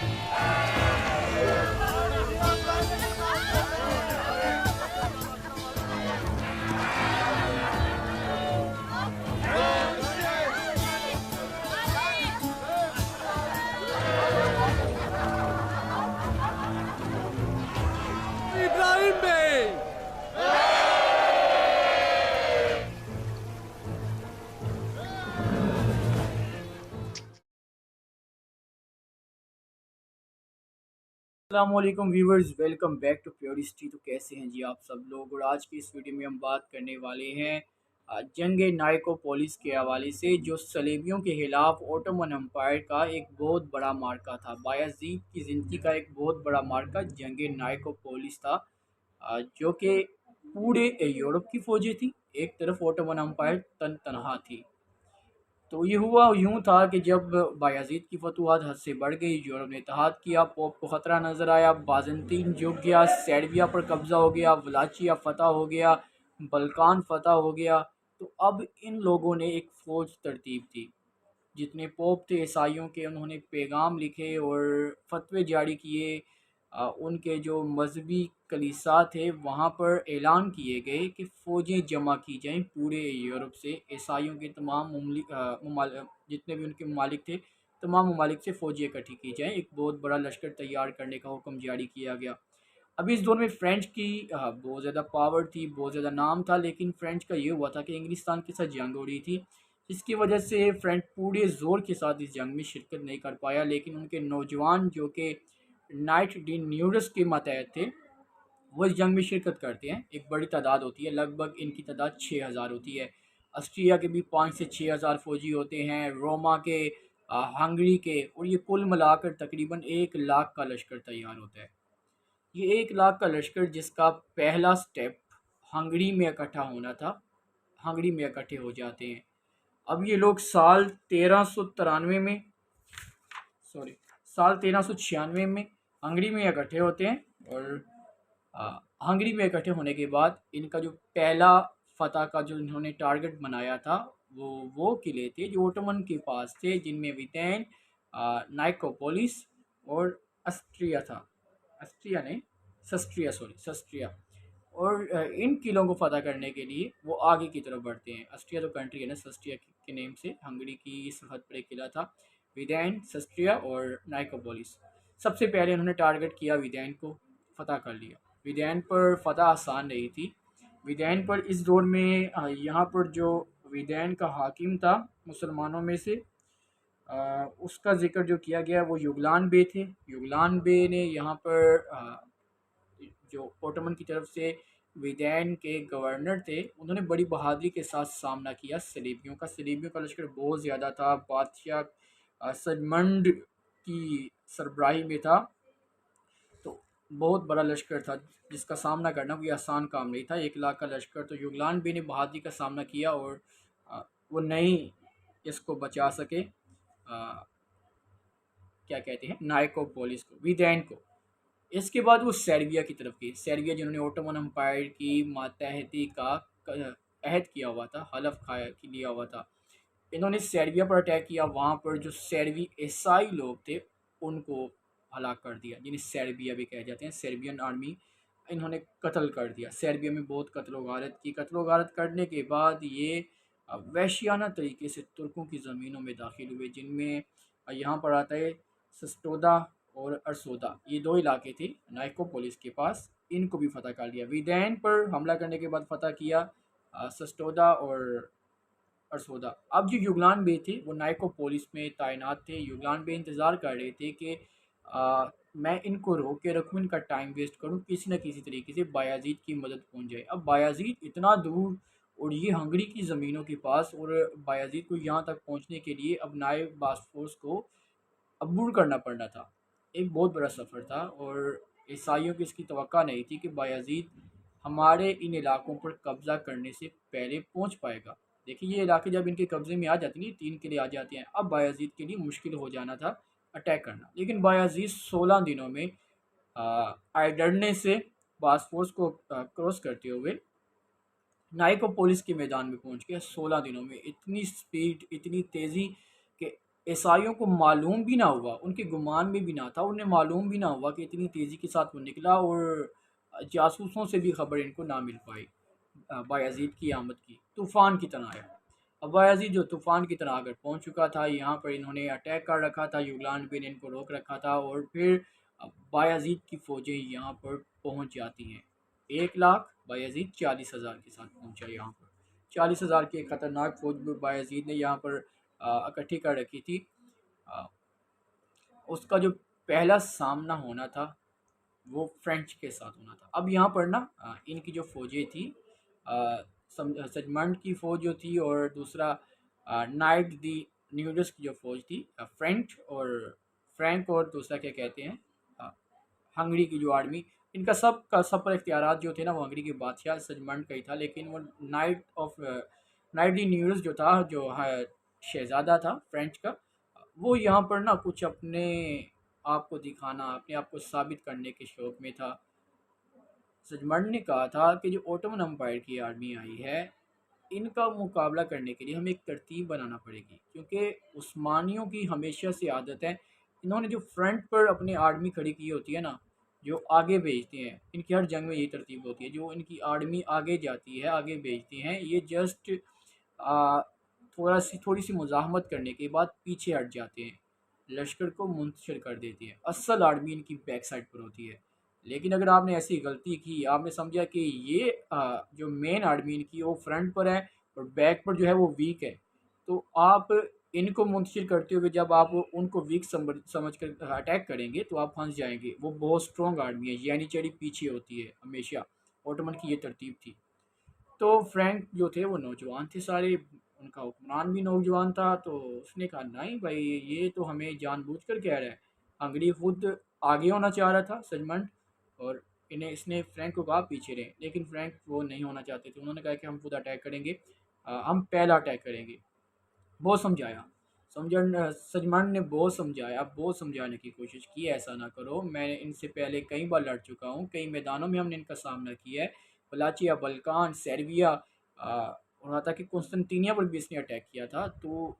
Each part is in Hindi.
इब्राहिम बे। अस्सलामुअलैकुम व्यूवर्स, वेलकम बैक टू प्योरिस्टी। तो कैसे हैं जी आप सब लोग। और आज की इस वीडियो में हम बात करने वाले हैं जंग नाइकोपोलिस के हवाले से, जो सलेबियों के खिलाफ ओटोमन एम्पायर का एक बहुत बड़ा मार्का था। बायज़ीद की ज़िंदगी का एक बहुत बड़ा मार्का जंग नाइकोपोलिस था, जो कि पूरे यूरोप की फौजें थी। एक तरफ ओटोमन एम्पायर तन तनहा थी। तो ये हुआ यूं था कि जब बायज़ीद की फतूहात हद से बढ़ गई, यूरोप ने इत्तेहाद किया, पोप को ख़तरा नज़र आया, बाज़ंतीन झुक गया, सर्बिया पर कब्ज़ा हो गया, वलाचिया फ़तह हो गया, बल्कान फ़तह हो गया। तो अब इन लोगों ने एक फ़ौज तरतीब दी। जितने पोप थे ईसाइयों के, उन्होंने पैगाम लिखे और फतवे जारी किए। उनके जो मजहबी कलीसा थे वहाँ पर ऐलान किए गए कि फ़ौजें जमा की जाएं पूरे यूरोप से। ईसाइयों के तमाम जितने भी उनके ममालिक थे, तमाम ममालिक से फ़ौजें इकट्ठी की जाएं। एक बहुत बड़ा लश्कर तैयार करने का हुक्म जारी किया गया। अभी इस दौर में फ़्रेंच की बहुत ज़्यादा पावर थी, बहुत ज़्यादा नाम था, लेकिन फ़्रेंच का ये हुआ था कि इंग्लिस्तान के साथ जंग हो रही थी, जिसकी वजह से फ़्रेंच पूरे ज़ोर के साथ इस जंग में शिरकत नहीं कर पाया। लेकिन उनके नौजवान जो कि नाइट डी न्यूरस के मातहत थे, वो इस जंग में शिरकत करते हैं। एक बड़ी तादाद होती है, लगभग इनकी तादाद 6,000 होती है। ऑस्ट्रिया के भी 5 से 6,000 फौजी होते हैं, रोमा के, हंगरी के, और ये कुल मिलाकर तकरीबन 1 लाख का लश्कर तैयार होता है। ये 1 लाख का लश्कर, जिसका पहला स्टेप हंगरी में इकट्ठा होना था, हंगरी में इकट्ठे हो जाते हैं। अब ये लोग सॉरी साल 1396 में हंगरी में इकट्ठे होते हैं। और हंगरी में इकट्ठे होने के बाद इनका जो पहला फतह का जो इन्होंने टारगेट बनाया था, वो किले थे जो ओटोमन के पास थे, जिनमें विटेन, नाइकोपोलिस और अस्ट्रिया था। अस्ट्रिया नहीं, सस्ट्रिया। और इन किलों को फतह करने के लिए वो आगे की तरफ बढ़ते हैं। अस्ट्रिया तो कंट्री है ना, सस्ट्रिया के नेम से हंगरी की सरहद पर एक किला था, विदैन, सस्ट्रिया और नाइकोपोलिस। सबसे पहले उन्होंने टारगेट किया विदैन को, फतह कर लिया। विदैन पर फतह आसान नहीं थी। विदैन पर इस दौर में यहाँ पर जो विदैन का हाकिम था मुसलमानों में से, उसका जिक्र जो किया गया वो युगलान बे थे। युगलान बे ने यहाँ पर जो ओटोमन की तरफ से विदैन के गवर्नर थे, उन्होंने बड़ी बहादुरी के साथ सामना किया सलीबियों का। सलीबियों का लश्कर बहुत ज़्यादा था, बादशाह सजमंड की सरबराही में था। तो बहुत बड़ा लश्कर था, जिसका सामना करना कोई आसान काम नहीं था। 1 लाख का लश्कर। तो युगलान बे ने बहादुरी का सामना किया और वो नहीं इसको बचा सके, क्या कहते हैं, नाइकोपोलिस को, विदैन को। इसके बाद वो सर्बिया की तरफ गई। सर्बिया जिन्होंने ओटोमन अम्पायर की मातहती का अहद किया हुआ था, हलफ खाया कि लिया हुआ था, इन्होंने सर्बिया पर अटैक किया। वहाँ पर जो सर्बी ईसाई लोग थे उनको हलाक कर दिया, जिन्हें सर्बिया भी कहे जाते हैं, सर्बियन आर्मी। इन्होंने कत्ल कर दिया। सर्बिया में बहुत कत्ल गारत की। कत्ल गारत करने के बाद ये वहशियाना तरीके से तुर्कों की ज़मीनों में दाखिल हुए, जिनमें यहाँ पर आता है सस्टोदा और अरसोदा। ये 2 इलाके थे नाइकोपोलिस के पास, इनको भी फतह कर लिया। विदैन पर हमला करने के बाद फतह किया सस्टोदा और अरसोदा। अब जो युगलान बे थे वो नाइकोपोलिस में तैनात थे। युगलान बे इंतज़ार कर रहे थे कि मैं इनको रोक के रखूँ, इनका टाइम वेस्ट करूँ, किसी न किसी तरीके से बायाजीद की मदद पहुँच जाए। अब बायाजीद इतना दूर, और ये हंगरी की ज़मीनों के पास, और बायाजीद को यहाँ तक पहुँचने के लिए अब नाए बासफोर्स को अबूर करना पड़ना था। एक बहुत बड़ा सफ़र था, और ईसाइयों की इसकी तवक्का नहीं थी कि बायाजीद हमारे इन इलाकों पर कब्ज़ा करने से पहले पहुँच पाएगा। देखिए, ये इलाके जब इनके कब्ज़े में आ जाते हैं, 3 किले आ जाते हैं, अब बायाजीद के लिए मुश्किल हो जाना था अटैक करना। लेकिन बायाजीद 16 दिनों में आइडरने से बासफोर्स को क्रॉस करते हुए नाइकोपोलिस के मैदान में पहुंच गया। 16 दिनों में इतनी स्पीड, इतनी तेज़ी कि ईसाइयों को मालूम भी ना हुआ, उनके गुमान में भी ना था, उन्हें मालूम भी ना हुआ कि इतनी तेज़ी के साथ वो निकला, और जासूसों से भी खबर इनको ना मिल पाई बायज़ीद की आमद की, तूफ़ान की तरह आया। अब बायज़ीद जो तूफ़ान की तरह आकर पहुंच चुका था, यहाँ पर इन्होंने अटैक कर रखा था, युगलान बिन इनको रोक रखा था, और फिर बायज़ीद की फ़ौजें यहाँ पर पहुंच जाती हैं। 1 लाख, बायज़ीद 40,000 के साथ पहुंचा यहाँ पर। 40,000 की एक ख़तरनाक फ़ौज बायज़ीद ने यहाँ पर इकट्ठी कर रखी थी। अ, उसका जो पहला सामना होना था वो फ्रेंच के साथ होना था। अब यहाँ पर ना इनकी जो फ़ौजें थी, सजमंड की फ़ौज जो थी, और दूसरा नाइट दी न्यूडस की जो फ़ौज थी, फ्रेंच और फ्रैंक, और दूसरा क्या कहते हैं, अ, हंगरी की जो आर्मी, इनका सब पर इख्तियारात जो थे ना वो हंगरी के बादशाह सजमंड का ही था। लेकिन वो नाइट दी न्यूडस जो था, जो शहज़ादा था फ्रेंच का, वो यहाँ पर ना कुछ अपने आप को दिखाना, अपने आप को साबित करने के शौक में था। सजमंड ने कहा था कि जो ओटोमन अम्पायर की आर्मी आई है, इनका मुकाबला करने के लिए हमें एक तरतीब बनाना पड़ेगी, क्योंकि उस्मानियों की हमेशा से आदत है, इन्होंने जो फ्रंट पर अपनी आर्मी खड़ी की होती है ना, जो आगे भेजते हैं, इनकी हर जंग में यही तरतीब होती है, जो इनकी आर्मी आगे जाती है, आगे भेजती हैं, ये जस्ट आ, थोड़ी सी मुज़ाहमत करने के बाद पीछे हट जाते हैं, लश्कर को मुंतशिर कर देती है। असल आर्मी इनकी बैक साइड पर होती है। लेकिन अगर आपने ऐसी गलती की, आपने समझा कि ये जो मेन आर्मी इनकी वो फ्रंट पर है और बैक पर जो है वो वीक है, तो आप इनको मुंतशिर करते हुए जब आप उनको वीक समझ कर अटैक करेंगे तो आप फंस जाएंगे। वो बहुत स्ट्रॉन्ग आर्मी है, यानी चढ़ी पीछे होती है हमेशा। ओटोमन की ये तरतीब थी। तो फ्रैंक जो थे वो नौजवान थे सारे, उनका हुक्मरान भी नौजवान था, तो उसने कहा नहीं भाई, ये तो हमें जानबूझकर कह रहा है। हंगरी खुद आगे होना चाह रहा था सजमंड, और इन्हें इसने फ्रैंक को कहा पीछे रहे, लेकिन फ्रैंक वो नहीं होना चाहते थे। उन्होंने कहा कि हम खुद अटैक करेंगे, हम पहला अटैक करेंगे। बहुत समझाया, समझन सजमान ने बहुत समझाया, बहुत समझाने की कोशिश की, ऐसा ना करो, मैं इनसे पहले कई बार लड़ चुका हूँ, कई मैदानों में हमने इनका सामना किया है, वलाचिया, बल्कान, सर्बिया, और यहाँ तक कि कुस्तुनतीनिया पर भी इसने अटैक किया था। तो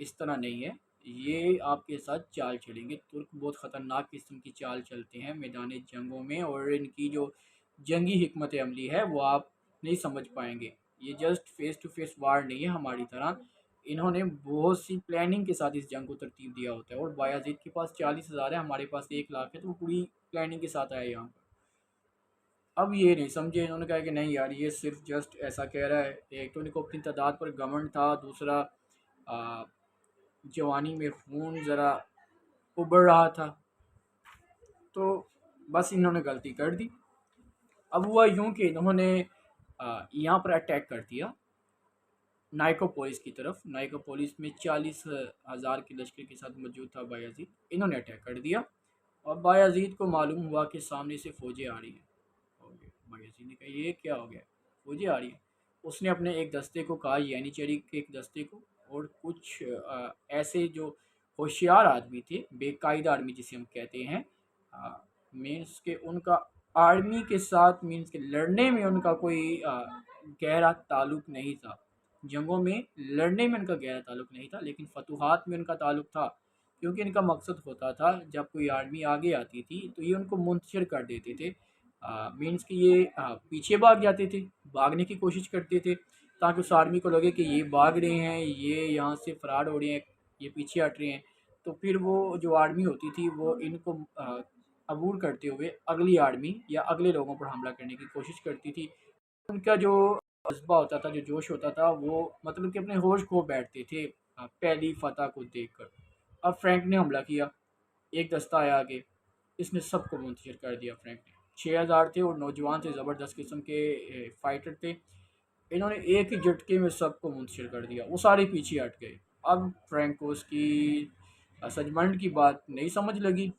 इस तरह नहीं है, ये आपके साथ चाल चलेंगे। तुर्क बहुत ख़तरनाक किस्म की चाल चलते हैं मैदान जंगों में, और इनकी जो जंगी हिकमत अमली है वो आप नहीं समझ पाएंगे। ये जस्ट फेस टू फेस वार नहीं है हमारी तरह, इन्होंने बहुत सी प्लानिंग के साथ इस जंग को तरतीब दिया होता है। और बायाजीद के पास 40,000 है, हमारे पास 1 लाख है, तो वो पूरी प्लानिंग के साथ आया यहाँ पर। अब ये नहीं समझे, इन्होंने कहा कि नहीं यार, ये सिर्फ जस्ट ऐसा कह रहा है। एक तो इनको अपनी तादाद पर घमंड था, दूसरा आ, जवानी में खून ज़रा उबड़ रहा था, तो बस इन्होंने गलती कर दी। अब हुआ यूं कि इन्होंने यहाँ पर अटैक कर दिया नाइकोपोलिस की तरफ। नाइकोपोलिस में 40,000 के लश्कर के साथ मौजूद था बायाजीद, इन्होंने अटैक कर दिया। और बायाजीद को मालूम हुआ कि सामने से फ़ौजें आ रही हैं। और बायाजीद ने कहा ये क्या हो गया, फ़ौजें आ रही हैं। उसने अपने एक दस्ते को कहा, यानीचरी के एक दस्ते को, और कुछ ऐसे जो होशियार आदमी थे, बेकायदा आर्मी जिसे हम कहते हैं, मीन्स के उनका आर्मी के साथ, मीन्स के लड़ने में उनका कोई गहरा ताल्लुक नहीं था। जंगों में लड़ने में उनका गहरा ताल्लुक नहीं था, लेकिन फतूहात में उनका ताल्लुक था, क्योंकि इनका मकसद होता था जब कोई आर्मी आगे आती थी तो ये उनको मुंतशिर कर देते थे। मीन्स कि ये पीछे भाग जाते थे, भागने की कोशिश करते थे, ताकि उस आर्मी को लगे कि ये भाग रहे हैं, ये यहाँ से फरार हो रहे हैं, ये पीछे हट रहे हैं। तो फिर वो जो आर्मी होती थी वो इनको अबूर करते हुए अगली आर्मी या अगले लोगों पर हमला करने की कोशिश करती थी। उनका जो जज्बा होता था, जो जोश होता था, वो मतलब कि अपने होश खो बैठते थे पहली फतह को देखकर। अब फ्रैंक ने हमला किया, एक दस्ता आया आगे, इसने सबको मुंतशिर कर दिया। फ्रैंक ने 6,000 थे और नौजवान थे, ज़बरदस्त किस्म के फाइटर थे, इन्होंने एक ही झटके में सबको मुंतशिर कर दिया, वो सारे पीछे हट गए। अब फ्रैंक को उसकी सजमंड की बात नहीं समझ लगी,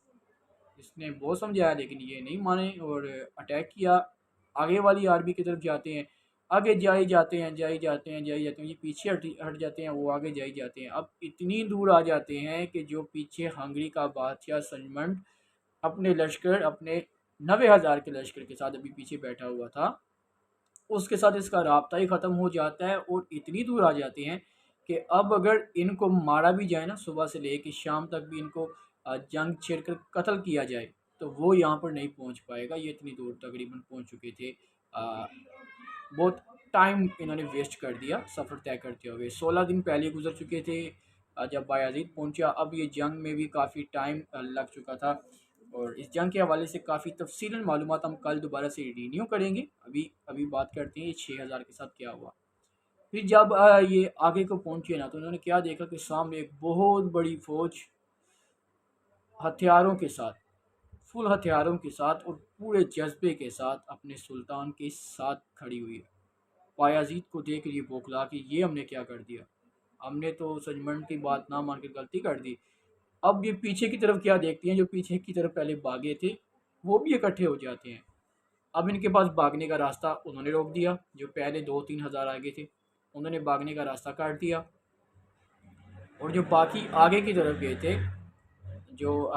इसने बहुत समझाया लेकिन ये नहीं माने, और अटैक किया। आगे वाली आर्मी की तरफ जाते हैं, आगे जाए जाते हैं, जाए जाते हैं, जाए जाते हैं, ये पीछे हट जाते हैं, वो आगे जाए जाते हैं। अब इतनी दूर आ जाते हैं कि जो पीछे हंगरी का बादशाह सजमंड अपने लश्कर, अपने 90,000 के लश्कर के साथ अभी पीछे बैठा हुआ था, उसके साथ इसका राब्ता ही ख़त्म हो जाता है, और इतनी दूर आ जाते हैं कि अब अगर इनको मारा भी जाए ना, सुबह से लेकर शाम तक भी इनको जंग छेड़कर कत्ल किया जाए, तो वो यहाँ पर नहीं पहुँच पाएगा। ये इतनी दूर तकरीबन पहुँच चुके थे। बहुत टाइम इन्होंने वेस्ट कर दिया सफ़र तय करते हुए। 16 दिन पहले गुजर चुके थे जब बायाजीद पहुंचा। अब ये जंग में भी काफ़ी टाइम लग चुका था, और इस जंग के हवाले से काफ़ी तफसीलन मालूमात हम कल दोबारा से रिन्यू करेंगे। अभी अभी बात करते हैं ये 6,000 के साथ क्या हुआ। फिर जब ये आगे को पहुंचे ना, तो उन्होंने क्या देखा कि सामने एक बहुत बड़ी फौज हथियारों के साथ, फुल हथियारों के साथ और पूरे जज्बे के साथ अपने सुल्तान के साथ खड़ी हुई है। बायाजीद को देख लिए बौखला कि ये हमने क्या कर दिया, हमने तो सजमंड की बात ना मान के गलती कर दी। अब ये पीछे की तरफ क्या देखती हैं, जो पीछे की तरफ पहले भागे थे वो भी इकट्ठे हो जाते हैं। अब इनके पास भागने का रास्ता उन्होंने रोक दिया, जो पहले 2-3 हज़ार आगे थे उन्होंने भागने का रास्ता काट दिया, और जो बाकी आगे की तरफ गए थे, जो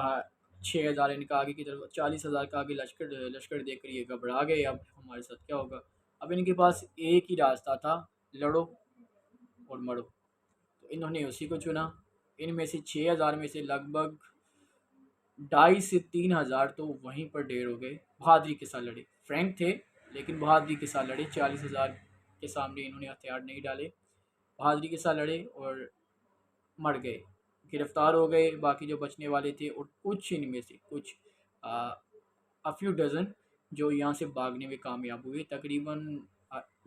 6,000 इनका आगे की तरफ, 40,000 का आगे लश्कर लश्कर देख कर ये घबरा गए, अब हमारे साथ क्या होगा। अब इनके पास एक ही रास्ता था, लड़ो और मरो। तो इन्होंने उसी को चुना। इनमें से 6,000 में से लगभग 2,500 से 3,000 तो वहीं पर ढेर हो गए। बहादुरी के साथ लड़े, फ्रैंक थे लेकिन बहादुरी के साथ लड़े। 40,000 के सामने इन्होंने हथियार नहीं डाले, बहादुरी के साथ लड़े और मर गए, गिरफ्तार हो गए बाकी जो बचने वाले थे। और कुछ इनमें से कुछ फ्यू डजन जो यहाँ से भागने में कामयाब हुए, तकरीबन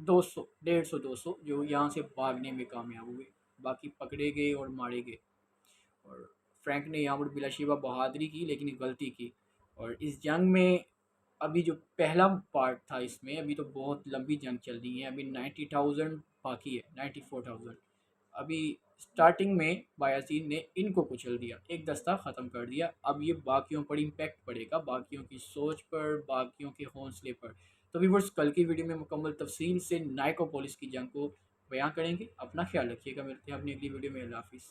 200, 150, 200 जो यहाँ से भागने में कामयाब हुए, बाकी पकड़े गए और मारे गए। और फ्रैंक ने यहाँ पर बिलाशिबा बहादुरी की लेकिन गलती की। और इस जंग में अभी जो पहला पार्ट था, इसमें अभी तो बहुत लंबी जंग चल रही है, अभी 90,000 बाकी है, 94,000। अभी स्टार्टिंग में बायाजीद ने इनको कुचल दिया, एक दस्ता ख़त्म कर दिया। अब ये बाकियों पर इम्पैक्ट पड़ेगा, बाकियों की सोच पर, बाकियों के हौसले पर। तो व्यूअर्स, कल की वीडियो में मुकम्मल तफसील से नाइकोपोलिस की जंग को बयां करेंगे। अपना ख्याल रखिएगा, मिलते हैं अपनी अगली वीडियो में। अल्लाह हाफिज़।